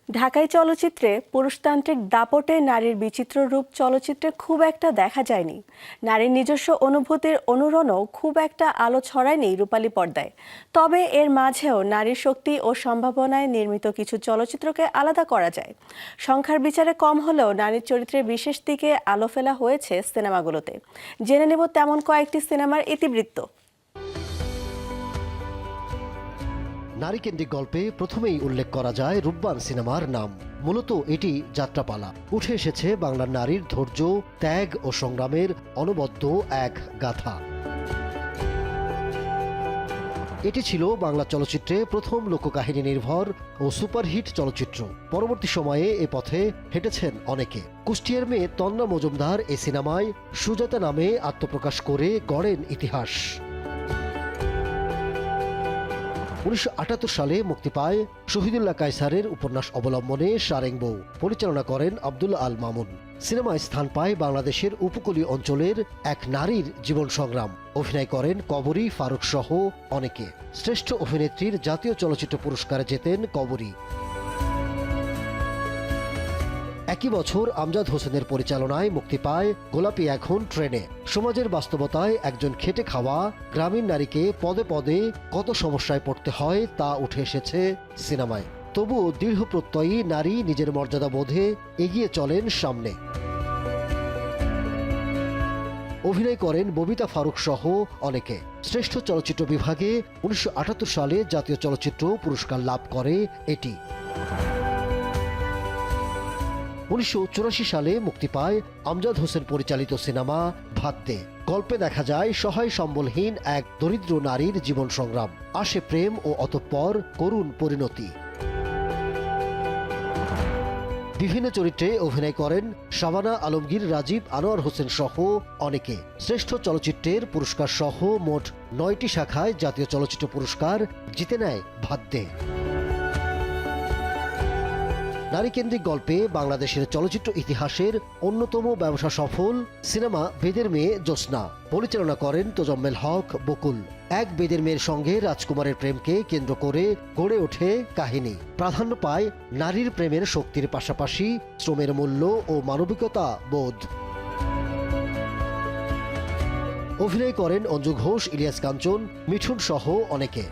ঢাকাই চলচ্চিত্রে পুরুষতান্ত্রিক দাপটে নারীর বিচিত্র রূপ চলচ্চিত্রে খুব একটা দেখা যায়নি। নারীর নিজস্ব অনুভূতির অনুরণও খুব একটা আলো ছড়ায়নি রূপালী পর্দায়। তবে এর মাঝেও নারীর শক্তি ও সম্ভাবনায় নির্মিত কিছু চলচ্চিত্রকে আলাদা করা যায়। সংখ্যার বিচারে কম হলেও নারীর চরিত্রের বিশেষ দিকে আলো ফেলা হয়েছে সিনেমাগুলোতে। জেনে নেব তেমন কয়েকটি সিনেমার ইতিবৃত্ত। নারীকেন্দ্রিক গল্পে প্রথমেই উল্লেখ করা যায় রূপবান সিনেমার নাম। মূলত এটি যাত্রাপালা। উঠে এসেছে বাংলার নারীর ধৈর্য, ত্যাগ ও সংগ্রামের অনবদ্য এক গাথা। এটি ছিল বাংলা চলচ্চিত্রে প্রথম লোককাহিনী নির্ভর ও সুপারহিট চলচ্চিত্র। পরবর্তী সময়ে এ পথে হেঁটেছেন অনেকে। কুষ্টিয়ার মেয়ে তন্না মজুমদার এ সিনেমায় সুজাতা নামে আত্মপ্রকাশ করে গড়েন ইতিহাস। 1978 সালে মুক্তি পায় শহীদুল্লাহ কায়সারের উপন্যাস অবলম্বনে সারেং বউ। পরিচালনা করেন আব্দুল আল মামুন। সিনেমায় স্থান পায় বাংলাদেশের উপকূলীয় অঞ্চলের এক নারীর জীবন সংগ্রাম। অভিনয় করেন কবরী, ফারুক সহ অনেকে। শ্রেষ্ঠ অভিনেত্রীর জাতীয় চলচ্চিত্র পুরস্কারে জেতেন কবরী। একই বছর আমজাদ হোসেনের পরিচালনায় মুক্তি পায় গোলাপি এখন ট্রেনে। সমাজের বাস্তবতায় একজন খেটে খাওয়া গ্রামীণ নারীকে পদে পদে কত সমস্যায় পড়তে হয় তা উঠে এসেছে সিনেমায়। তবুও দৃঢ় প্রত্যয়ী নারী নিজের মর্যাদা বোধে এগিয়ে চলেন সামনে। অভিনয় করেন ববিতা ফারুক সহ অনেকে। শ্রেষ্ঠ চলচ্চিত্র বিভাগে 1978 সালে জাতীয় চলচ্চিত্র পুরস্কার লাভ করে এটি। 1984 সালে মুক্তি পায় আমজাদ হোসেন পরিচালিত সিনেমা ভাত দে। গল্পে দেখা যায় সহায় সম্বলহীন এক দরিদ্র নারীর জীবন সংগ্রাম। আসে প্রেম ও অতঃপর করুণ পরিণতি। বিভিন্ন চরিত্রে অভিনয় করেন শাবানা আলমগীর, রাজীব, আনোয়ার হোসেন সহ অনেকে। শ্রেষ্ঠ চলচ্চিত্রের পুরস্কার সহ মোট 9টি শাখায় জাতীয় চলচ্চিত্র পুরস্কার জিতে নেয় ভাত দে। নারীকেন্দ্রিক গল্পে বাংলাদেশের চলচ্চিত্র ইতিহাসের অন্যতম ব্যবসা সফল সিনেমা বেদের মেয়ে জ্যোৎস্না। পরিচালনা করেন তোজাম্মেল হক, বকুল। এক বেদের মেয়ের সঙ্গে রাজকুমারের প্রেমকে কেন্দ্র করে গড়ে ওঠে কাহিনী। প্রাধান্য পায় নারীর প্রেমের শক্তির পাশাপাশি শ্রমের মূল্য ও মানবিকতা বোধ। অভিনয় করেন অঞ্জু ঘোষ, ইলিয়াস কাঞ্চন, মিঠুন সহ অনেকে।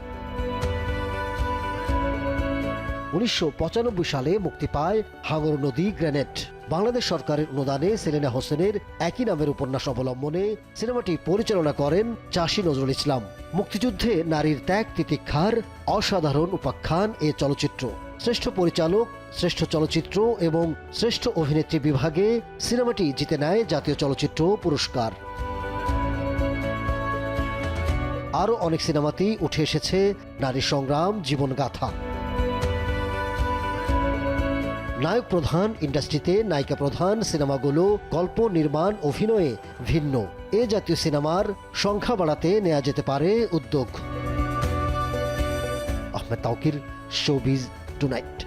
1995 সালে মুক্তি পায় হাঙর নদী গ্রেনেড। বাংলাদেশ সরকারের অনুদানে সেলিনা হোসেনের একই নামের উপন্যাস অবলম্বনে সিনেমাটি পরিচালনা করেন চাষী নজরুল ইসলাম। মুক্তিযুদ্ধে নারীর ত্যাগ তিতিক্ষার অসাধারণ উপাখ্যান এ চলচ্চিত্র। শ্রেষ্ঠ পরিচালক, শ্রেষ্ঠ চলচ্চিত্র এবং শ্রেষ্ঠ অভিনেত্রী বিভাগে সিনেমাটি জিতে নেয় জাতীয় চলচ্চিত্র পুরস্কার। আরও অনেক সিনেমাতেই উঠে এসেছে নারী সংগ্রাম, জীবনগাথা। নায়ক প্রধান ইন্ডাস্ট্রিতে নায়িকা প্রধান সিনেমাগুলো গল্প নির্মাণ, অভিনয়ে ভিন্ন। এ জাতীয় সিনেমার সংখ্যা বাড়াতে নেওয়া যেতে পারে উদ্যোগ। Ahmed Tauquir, showbiz tonight.